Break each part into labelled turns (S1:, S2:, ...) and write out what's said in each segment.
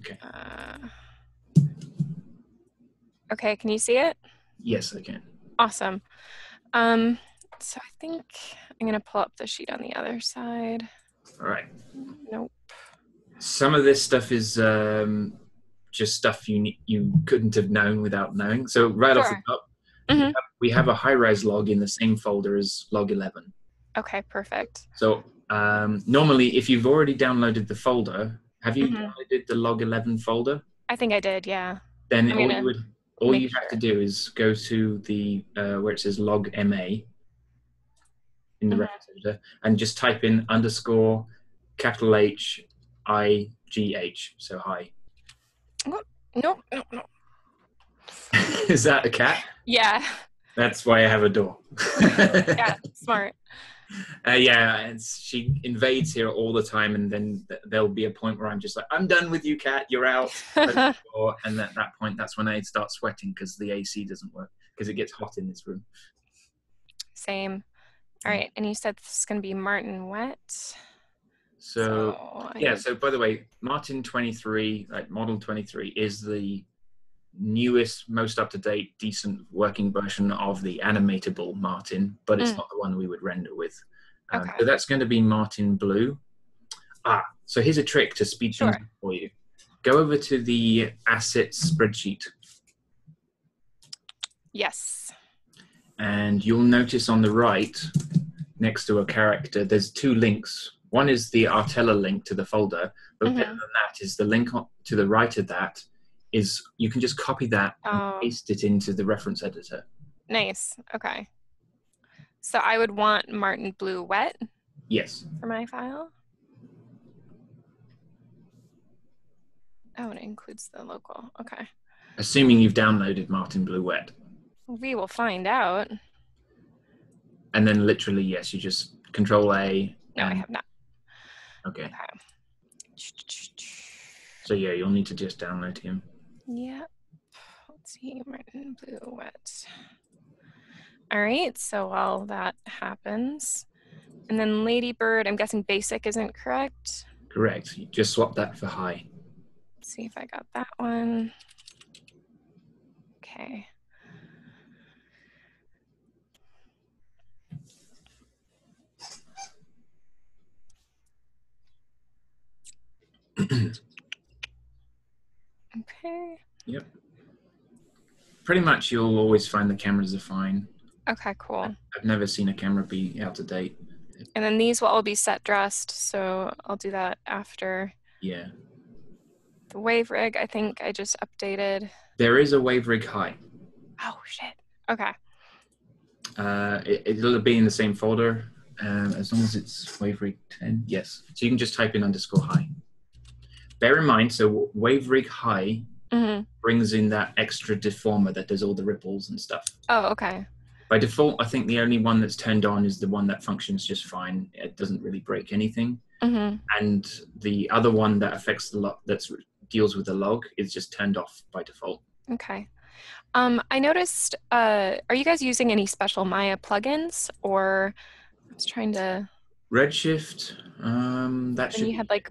S1: Okay.
S2: Okay, can you see it?
S1: Yes, I can.
S2: Awesome. So I think I'm gonna pull up the sheet on the other side.
S1: All right.
S2: Nope.
S1: Some of this stuff is just stuff you couldn't have known without knowing. So right off the
S2: Sure.
S1: top,
S2: Mm-hmm.
S1: we have a high-res log in the same folder as log 11.
S2: Okay, perfect.
S1: So normally, if you've already downloaded the folder, have you downloaded the log 11 folder?
S2: I think I did, yeah.
S1: Then
S2: I'm
S1: all
S2: gonna
S1: you
S2: make
S1: have to
S2: sure.
S1: do is go to the where it says log MA in the reference editor and just type in underscore capital HIGH, so hi.
S2: Oh, nope, nope, nope.
S1: Is that a cat?
S2: Yeah.
S1: That's why I have a door.
S2: Yeah, smart.
S1: Yeah, she invades here all the time, and then there'll be a point where I'm just like, I'm done with you, cat. You're out. And at that point, that's when I start sweating because the AC doesn't work because it gets hot in this room.
S2: Same. All right, and you said this is going to be Martin Wet.
S1: So yeah, so by the way, Martin 23, like model 23, is the newest, most up-to-date, decent working version of the animatable Martin, but it's not the one we would render with.
S2: Okay.
S1: So that's going to be Martin Blue. So here's a trick to speed things up for you. Go over to the assets spreadsheet.
S2: Yes.
S1: And you'll notice on the right, next to a character, there's two links. One is the Artella link to the folder, but better than that is the link to the right of that is you can just copy that and paste it into the reference editor.
S2: Nice. Okay. So I would want Martin Blue Wet?
S1: Yes.
S2: For my file? Oh, and it includes the local. Okay.
S1: Assuming you've downloaded Martin Blue Wet.
S2: We will find out.
S1: And then literally, yes, you just Control A.
S2: No, I have not.
S1: Okay. So yeah, you'll need to just download him.
S2: Yep. Let's see, Martin Blue Wet. All right, so while that happens, and then Ladybird, I'm guessing basic isn't correct?
S1: Correct. You just swap that for high.
S2: Let's see if I got that one. Okay. Okay.
S1: Yep. Pretty much you'll always find the cameras are fine.
S2: Okay, cool.
S1: I've never seen a camera be out of date.
S2: And then these will all be set dressed, so I'll do that after.
S1: Yeah.
S2: The wave rig, I think I just updated.
S1: There is a wave rig high.
S2: Oh, shit. Okay.
S1: It'll be in the same folder as long as it's wave rig 10. Yes. So you can just type in underscore high. Bear in mind, so wave rig high brings in that extra deformer that does all the ripples and stuff.
S2: Oh, okay.
S1: By default, I think the only one that's turned on is the one that functions just fine. It doesn't really break anything. And the other one that affects the log, that deals with the log, is just turned off by default.
S2: Okay. I noticed, are you guys using any special Maya plugins, or I was trying to...
S1: Redshift, that should...
S2: And you had like,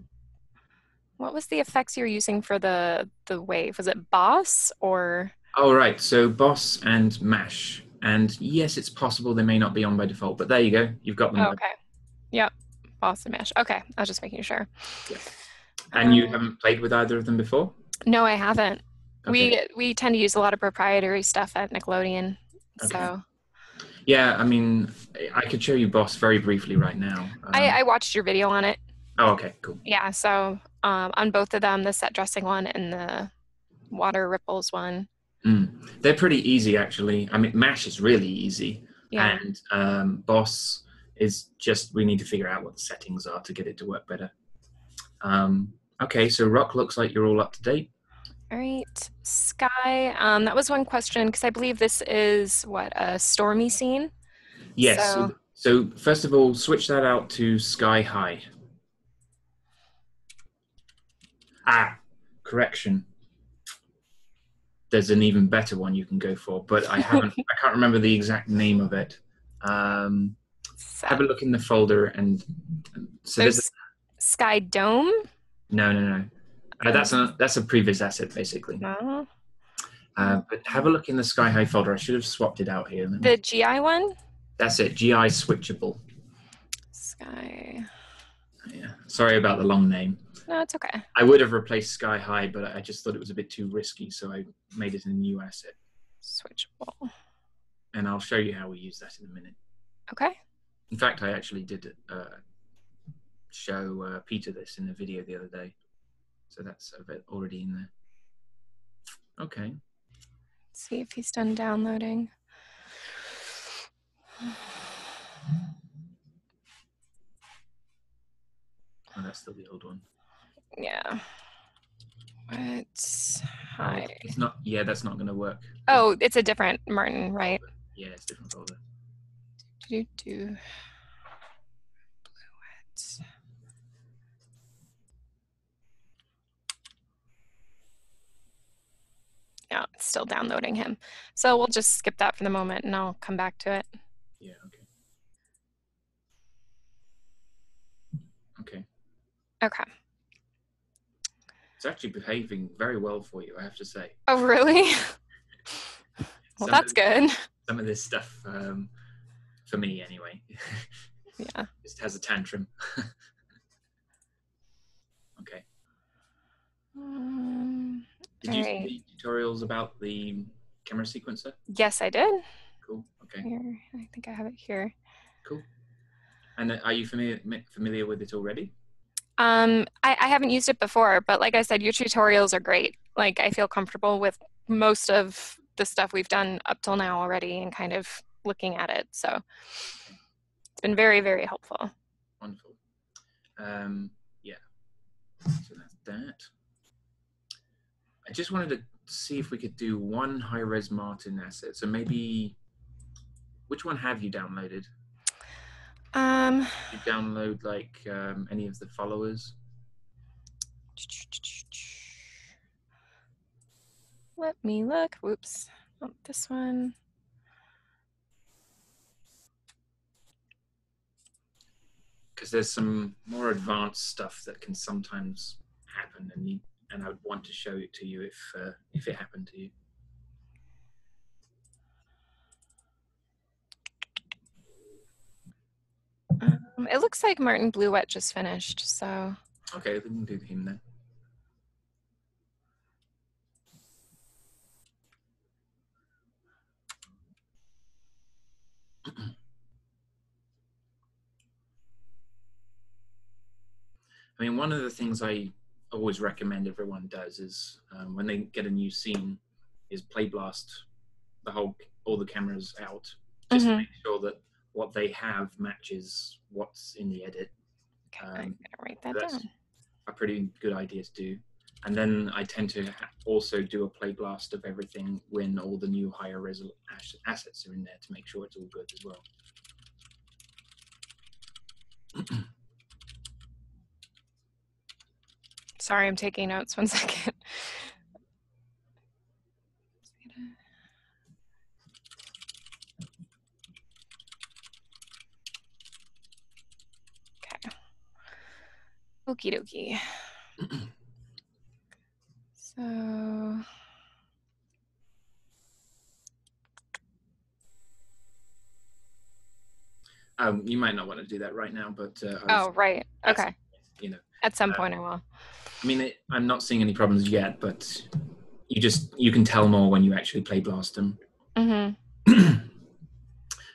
S2: what was the effects you were using for the wave? Was it Boss or...
S1: Oh, right. So Boss and Mash. And yes, it's possible they may not be on by default, but there you go. You've got them.
S2: Oh, okay. Yep. Boss and Mash. Okay. I was just making sure.
S1: Yeah. And you haven't played with either of them before?
S2: No, I haven't.
S1: Okay.
S2: We tend to use a lot of proprietary stuff at Nickelodeon.
S1: Okay.
S2: So.
S1: Yeah, I mean, I could show you Boss very briefly right now.
S2: I watched your video on it.
S1: Oh, okay, cool.
S2: Yeah, so on both of them, the set dressing one and the water ripples one.
S1: They're pretty easy, actually. I mean, Mash is really easy.
S2: Yeah.
S1: And Boss is just, we need to figure out what the settings are to get it to work better. Okay, so Rock looks like you're all up to date.
S2: All right, Sky, that was one question, because I believe this is, what, a stormy scene?
S1: Yes, so first of all, switch that out to Sky High. Correction. There's an even better one you can go for, but I can't remember the exact name of it. Have a look in the folder and...
S2: So there's Sky Dome?
S1: No. That's a previous asset, basically.
S2: No.
S1: But have a look in the Sky High folder. I should have swapped it out here.
S2: The GI one?
S1: That's it, GI switchable.
S2: Sky.
S1: Yeah, sorry about the long name.
S2: No, it's okay.
S1: I would have replaced Sky High, but I just thought it was a bit too risky, so I made it a new asset.
S2: Switchable.
S1: And I'll show you how we use that in a minute.
S2: Okay.
S1: In fact, I actually did show Peter this in the video the other day. So that's a bit already in there. Okay.
S2: Let's see if he's done downloading.
S1: Oh, that's still the old one.
S2: Yeah. What? Hi.
S1: It's not. Yeah, that's not going to work.
S2: Oh, it's a different Martin, right?
S1: Yeah, it's a different folder.
S2: Blue Wet. Yeah, it's still downloading him. So we'll just skip that for the moment and I'll come back to it.
S1: Yeah, okay. Okay.
S2: Okay.
S1: It's actually behaving very well for you, I have to say.
S2: Oh, really? Well, that's good.
S1: Some of this stuff, for me anyway,
S2: yeah,
S1: just has a tantrum. Okay. Did you see tutorials about the camera sequencer?
S2: Yes, I did.
S1: Cool. Okay.
S2: Here, I think I have it here.
S1: Cool. And are you familiar with it already?
S2: I haven't used it before, but like I said, your tutorials are great. Like I feel comfortable with most of the stuff we've done up till now already and kind of looking at it. So it's been very, very helpful.
S1: Wonderful. Yeah. So that's that. I just wanted to see if we could do one high-res Martin asset. So maybe, which one have you downloaded? Did you download like any of the followers?
S2: Let me look. Whoops. Not this one.
S1: Because there's some more advanced stuff that can sometimes happen, and I would want to show it to you if it happened to you.
S2: It looks like Martin Blue Wet just finished, so.
S1: Okay, we can do him then. I mean, one of the things I always recommend everyone does is when they get a new scene is play blast all the cameras out, just to make sure that what they have matches what's in the edit.
S2: Okay, I'm gonna write that down.
S1: A pretty good idea to do. And then I tend to also do a play blast of everything when all the new higher resolution assets are in there to make sure it's all good as well.
S2: Sorry, I'm taking notes. 1 second. Okay. Okie dokie. So.
S1: You might not want to do that right now, but
S2: oh, right. Okay.
S1: You know,
S2: at some point I will.
S1: I mean, I'm not seeing any problems yet, but you can tell more when you actually play blast them.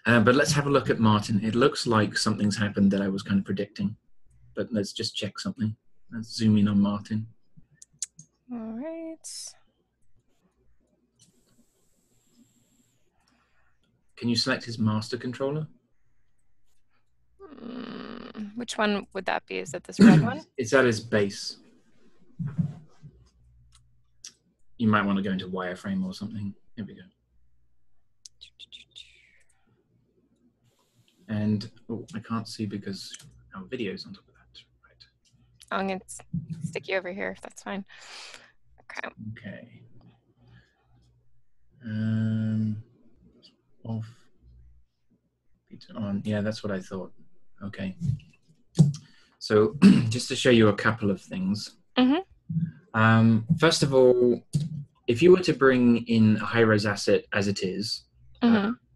S1: But let's have a look at Martin. It looks like something's happened that I was kind of predicting, but let's just check something. Let's zoom in on Martin.
S2: All right.
S1: Can you select his master controller?
S2: Which one would that be? Is it this red one?
S1: It's at his base. You might want to go into wireframe or something. Here we go. And I can't see because our video's on top of that. Right.
S2: I'm going to stick you over here if that's fine. Okay.
S1: Okay. Off. On. Yeah, that's what I thought. Okay. So just to show you a couple of things. First of all, if you were to bring in a high-res asset as it is,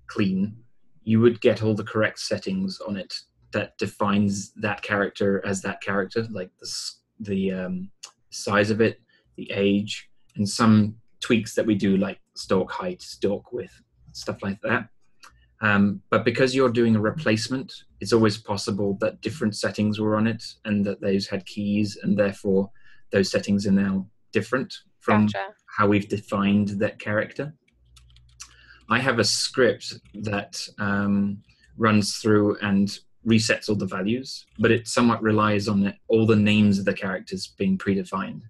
S1: clean, you would get all the correct settings on it that defines that character as that character, like the size of it, the age, and some tweaks that we do, like stalk height, stalk width, stuff like that. But because you're doing a replacement, it's always possible that different settings were on it and that those had keys, and therefore those settings are now different from how we've defined that character. I have a script that runs through and resets all the values, but it somewhat relies on all the names of the characters being predefined.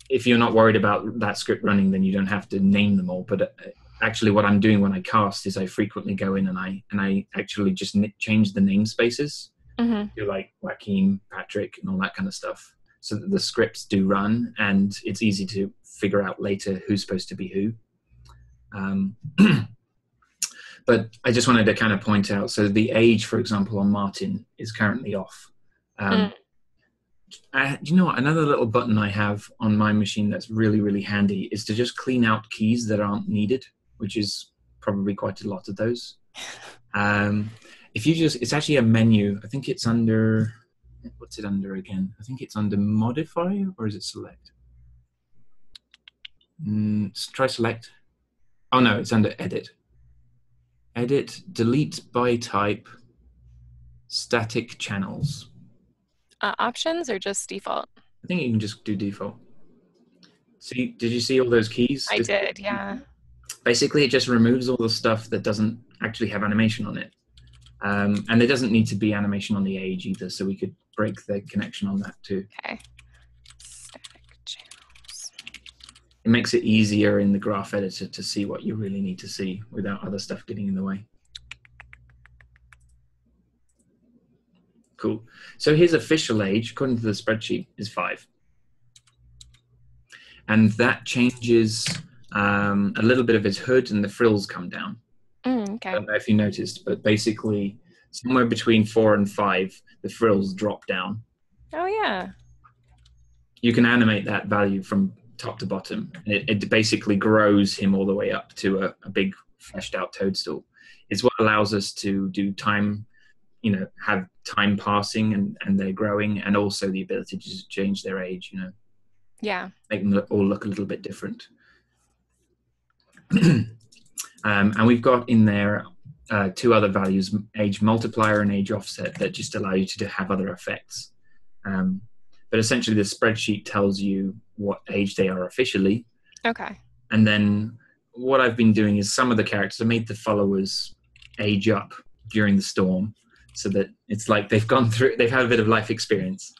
S1: If you're not worried about that script running, then you don't have to name them all. But actually, what I'm doing when I cast is I frequently go in and I actually just change the namespaces to like Joaquin, Patrick, and all that kind of stuff, so that the scripts do run and it's easy to figure out later who's supposed to be who. But I just wanted to kind of point out, so the age, for example, on Martin is currently off. You know what? Another little button I have on my machine that's really, really handy is to just clean out keys that aren't needed, which is probably quite a lot of those. If you just, it's actually a menu. I think it's under, what's it under again? I think it's under modify, or is it select? Try select. Oh no, it's under edit. Edit, delete by type, static channels.
S2: Options or just default?
S1: I think you can just do default. See, did you see all those keys?
S2: I did, yeah.
S1: Basically, it just removes all the stuff that doesn't actually have animation on it. And there doesn't need to be animation on the age either, so we could break the connection on that too.
S2: Okay. Static channels.
S1: It makes it easier in the graph editor to see what you really need to see without other stuff getting in the way. Cool. So his official age, according to the spreadsheet, is 5. And that changes a little bit of his hood, and the frills come down.
S2: Okay.
S1: I don't know if you noticed, but basically somewhere between 4 and 5, the frills drop down.
S2: Oh, yeah.
S1: You can animate that value from top to bottom. It basically grows him all the way up to a big fleshed out toadstool. It's what allows us to do time, you know, have time passing and they're growing, and also the ability to just change their age, you know.
S2: Yeah.
S1: Make them all look a little bit different. And we've got in there 2 other values, age multiplier and age offset, that just allow you to have other effects. But essentially the spreadsheet tells you what age they are officially. Okay. And then what I've been doing is some of the characters, I made the followers age up during the storm, so that it's like they've gone through, they've had a bit of life experience.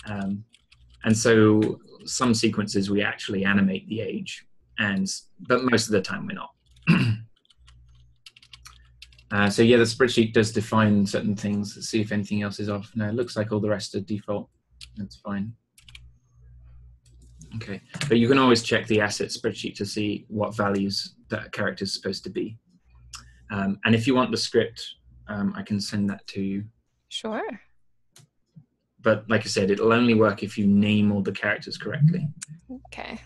S1: And so some sequences we actually animate the age, but most of the time we're not. So yeah, the spreadsheet does define certain things. Let's see if anything else is off. No, it looks like all the rest are default. That's fine. Okay, but you can always check the asset spreadsheet to see what values that character is supposed to be. And if you want the script, I can send that to you.
S2: Sure.
S1: But like I said, it'll only work if you name all the characters correctly.
S2: Okay.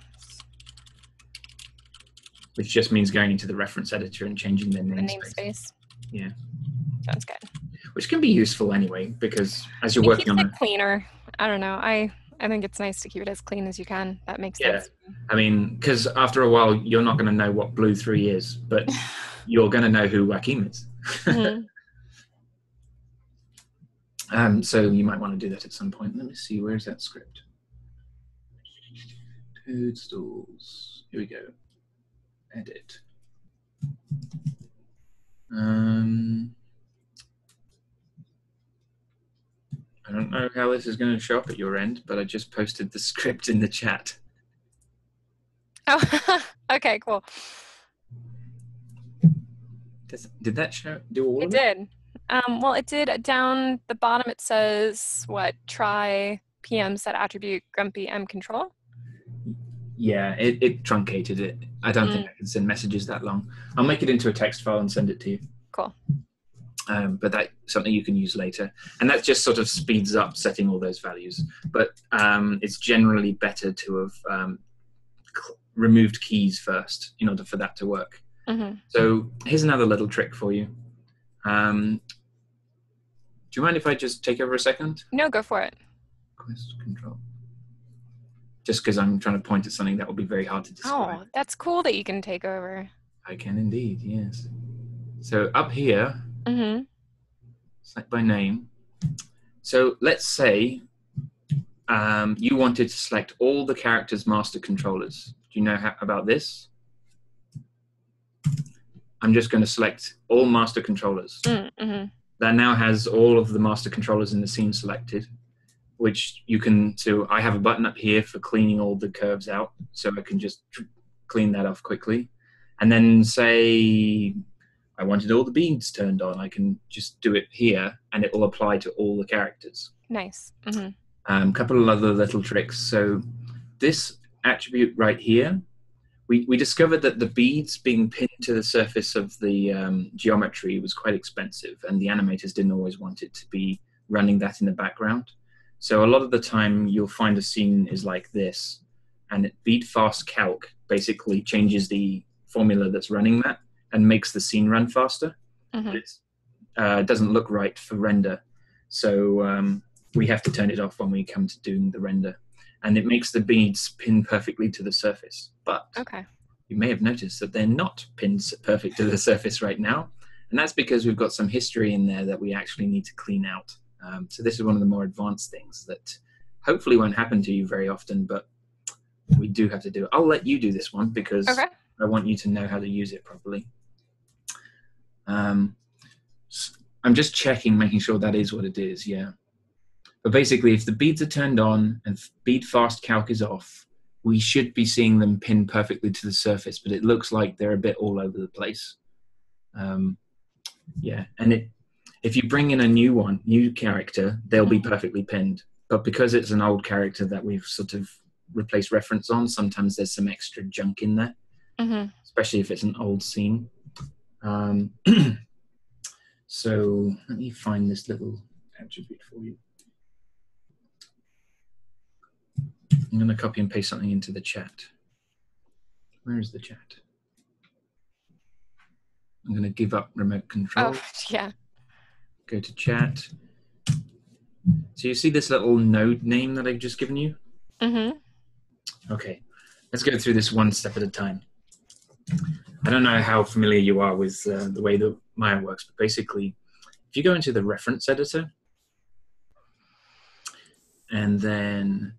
S1: Which just means going into the reference editor and changing their namespace. Yeah.
S2: Sounds good.
S1: Which can be useful anyway, because as you're working on
S2: it cleaner. I don't know. I think it's nice to keep it as clean as you can. That makes sense.
S1: I mean, because after a while, you're not going to know what Blue 3 is, but you're going to know who Joaquin is. So you might want to do that at some point. Let me see, where's that script? Toadstools. Here we go. Edit. I don't know how this is going to show up at your end, but I just posted the script in the chat.
S2: Oh, okay, cool.
S1: Did that do all of it?
S2: It did. Well, it did. Down the bottom, it says, what, try PM set attribute grumpy M control?
S1: Yeah, it truncated it. I don't think I can send messages that long. I'll make it into a text file and send it to you.
S2: Cool.
S1: but that's something you can use later. And that just sort of speeds up setting all those values. But it's generally better to have removed keys first in order for that to work. So here's another little trick for you. Do you mind if I just take over a second?
S2: No, go for it.
S1: Quest control. Just because I'm trying to point at something that will be very hard to describe.
S2: Oh, that's cool that you can take over.
S1: I can indeed, yes. So up here, select by name. So let's say you wanted to select all the characters' master controllers. Do you know about this? I'm just going to select all master controllers. That now has all of the master controllers in the scene selected, which you can, so I have a button up here for cleaning all the curves out, so I can just clean that off quickly. And then say I wanted all the beads turned on, I can just do it here and it will apply to all the characters.
S2: Nice.
S1: Couple of other little tricks. So this attribute right here, we discovered that the beads being pinned to the surface of the geometry was quite expensive, and the animators didn't always want it to be running that in the background. So a lot of the time you'll find a scene is like this, and bead fast calc basically changes the formula that's running that and makes the scene run faster. But it doesn't look right for render. So we have to turn it off when we come to doing the render. And it makes the beads pin perfectly to the surface. But you may have noticed that they're not pinned perfect to the surface right now. And that's because we've got some history in there that we actually need to clean out. So this is one of the more advanced things that hopefully won't happen to you very often, but we do have to do it. I'll let you do this one because I want you to know how to use it properly. I'm just checking, making sure that is what it is, yeah. But basically, if the beads are turned on and bead fast calc is off, we should be seeing them pin perfectly to the surface, but it looks like they're a bit all over the place. Yeah, and if you bring in a new character, they'll be perfectly pinned. But because it's an old character that we've sort of replaced reference on, sometimes there's some extra junk in there, especially if it's an old scene. So let me find this little attribute for you. I'm going to copy and paste something into the chat. Where is the chat? I'm going to give up remote control.
S2: Oh, yeah.
S1: Go to chat. So you see this little node name that I've just given you? Okay, let's go through this one step at a time. I don't know how familiar you are with the way that Maya works, but basically, if you go into the reference editor, and then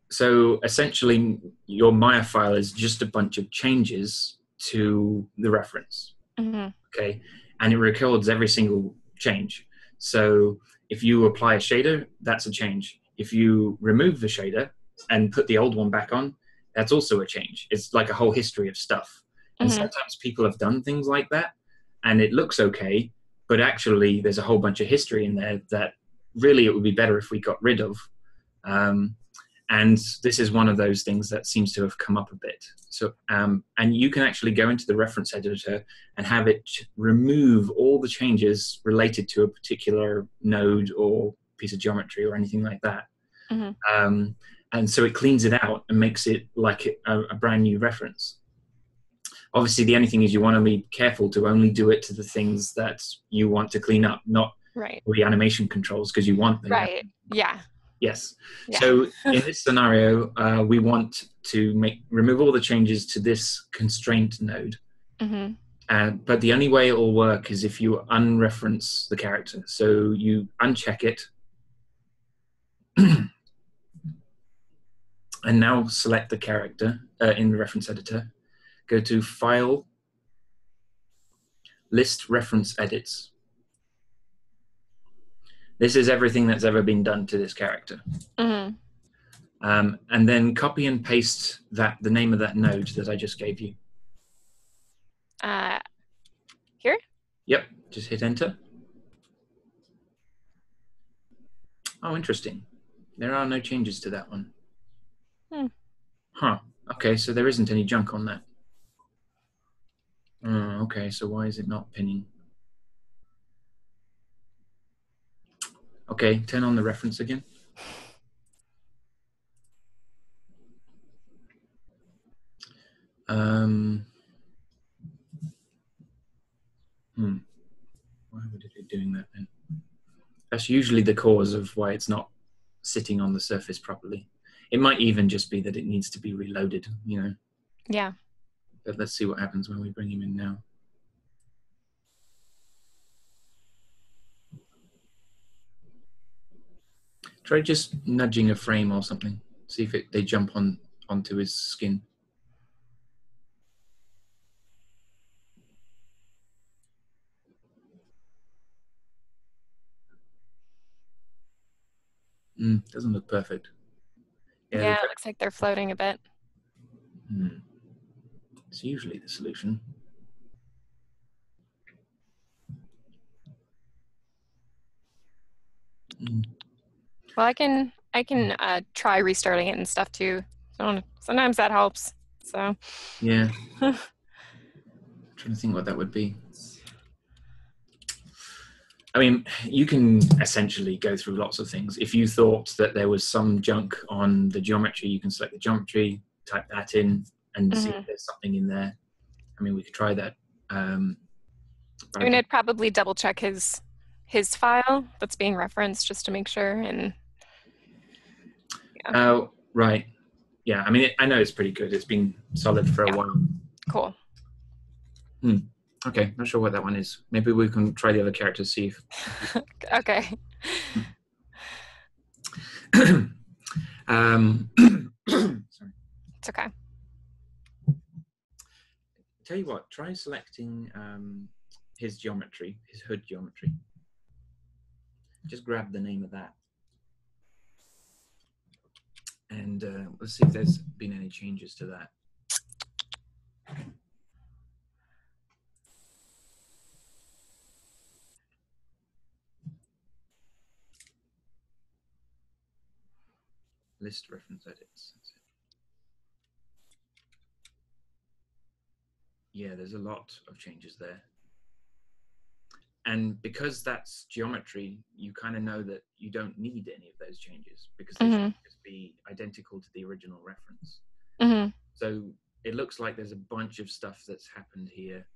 S1: so essentially your Maya file is just a bunch of changes to the reference. Okay, and it records every single change. So if you apply a shader, that's a change. If you remove the shader and put the old one back on, that's also a change. It's like a whole history of stuff. And sometimes people have done things like that and it looks okay, but actually there's a whole bunch of history in there that really it would be better if we got rid of. And this is one of those things that seems to have come up a bit. So, and you can actually go into the reference editor and have it remove all the changes related to a particular node or piece of geometry or anything like that. And so it cleans it out and makes it like a brand new reference. Obviously, the only thing is you want to be careful to only do it to the things that you want to clean up, not the animation controls, because you want them. Yes. Yeah. So in this scenario, we want to remove all the changes to this constraint node. But the only way it will work is if you unreference the character. So you uncheck it. And now select the character in the reference editor. Go to File, List Reference Edits. This is everything that's ever been done to this character. And then copy and paste the name of that node that I just gave you.
S2: Here?
S1: Yep, just hit enter. Oh, interesting. There are no changes to that one. Huh, okay, so there isn't any junk on that. Okay, so why is it not pinning? Okay, turn on the reference again. Why would it be doing that then? That's usually the cause of why it's not sitting on the surface properly. It might even just be that it needs to be reloaded, you know.
S2: Yeah.
S1: But let's see what happens when we bring him in now. Try just nudging a frame or something. See if they jump onto his skin. Doesn't look perfect.
S2: Yeah, it looks like they're floating a bit.
S1: It's usually the solution.
S2: Well, I can try restarting it and stuff too. So sometimes that helps. So
S1: yeah. I'm trying to think what that would be. I mean, you can essentially go through lots of things. If you thought that there was some junk on the geometry, you can select the geometry, type that in, and see if there's something in there. I mean, we could try that.
S2: I mean, I'd probably double check his file that's being referenced just to make sure. And
S1: yeah. Oh, right. Yeah, I mean, I know it's pretty good. It's been solid for a while.
S2: Cool.
S1: Okay, not sure what that one is. Maybe we can try the other characters, see if...
S2: Okay.
S1: Sorry.
S2: It's okay.
S1: Tell you what, try selecting his geometry, his hood geometry. Just grab the name of that. And let's see if there's been any changes to that. List reference edits. That's it. Yeah, there's a lot of changes there. And because that's geometry, you kind of know that you don't need any of those changes because they should just be identical to the original reference. So it looks like there's a bunch of stuff that's happened here.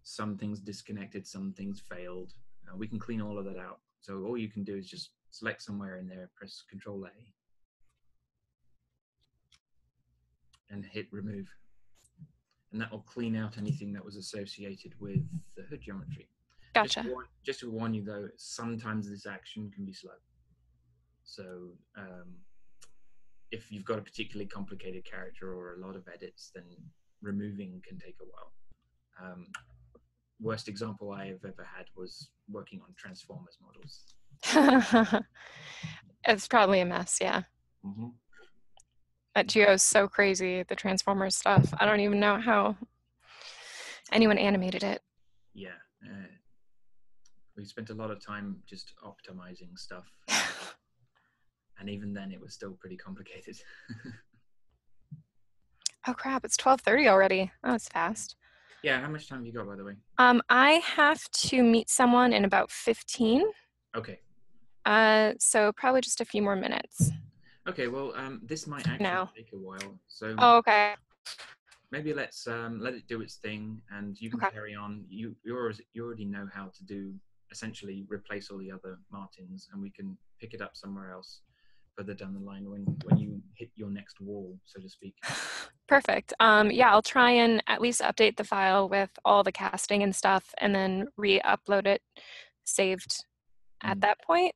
S1: Some things disconnected, some things failed. We can clean all of that out. So all you can do is just select somewhere in there, press Control A, and hit remove. And that will clean out anything that was associated with the hood geometry.
S2: Gotcha.
S1: Just to warn you though, sometimes this action can be slow. So if you've got a particularly complicated character or a lot of edits, then removing can take a while. Worst example I have ever had was working on Transformers models.
S2: It's probably a mess, yeah. That Geo is so crazy, the Transformers stuff. I don't even know how anyone animated it.
S1: Yeah. We spent a lot of time just optimizing stuff. And even then, it was still pretty complicated.
S2: Oh, crap. It's 12:30 already. Oh, it's fast.
S1: Yeah. How much time have you got, by the way?
S2: I have to meet someone in about 15.
S1: Okay.
S2: So probably just a few more minutes.
S1: Okay. Well, this might actually take a while. So.
S2: Oh, okay.
S1: Maybe let's let it do its thing, and you can carry on. You already know how to do essentially replace all the other Martins, and we can pick it up somewhere else further down the line when you hit your next wall, so to speak.
S2: Perfect. Yeah, I'll try and at least update the file with all the casting and stuff, and then re-upload it saved at that point.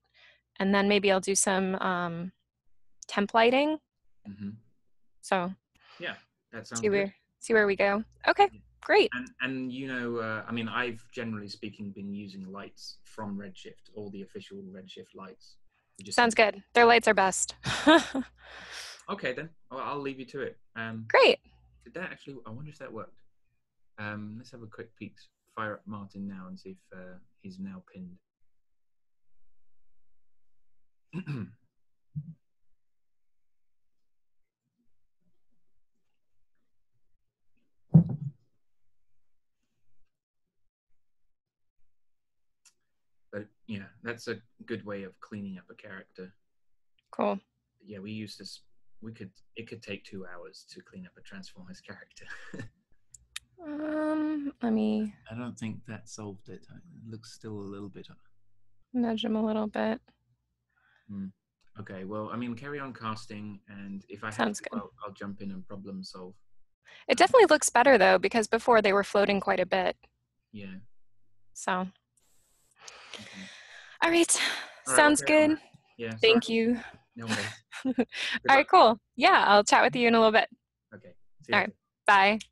S2: And then maybe I'll do some templating. So
S1: yeah, that sounds good.
S2: See where we go. Okay, great.
S1: And you know, I mean, I've generally speaking been using lights from Redshift, all the official Redshift lights.
S2: Sounds good. Their lights are best.
S1: Okay, then. Well, I'll leave you to it.
S2: Great.
S1: Did that actually? I wonder if that worked. Let's have a quick peek. Fire up Martin now and see if he's now pinned. But yeah, that's a good way of cleaning up a character.
S2: Cool.
S1: Yeah, we used this. It could take 2 hours to clean up a Transformers character.
S2: Let me
S1: I don't think that solved it. It looks still a little bit.
S2: nudge him a little bit.
S1: Okay, well, I mean, carry on casting, and if I have
S2: Sounds
S1: to,
S2: good.
S1: I'll jump in and problem solve.
S2: It definitely looks better though, because before they were floating quite a bit.
S1: Yeah.
S2: So.
S1: Okay.
S2: All right.
S1: All right,
S2: Sounds good.
S1: Yeah.
S2: Thank
S1: Sorry.
S2: you.
S1: No worries.
S2: All right, cool. Yeah, I'll chat with you in a little bit.
S1: Okay. See you
S2: All
S1: later.
S2: right. Bye.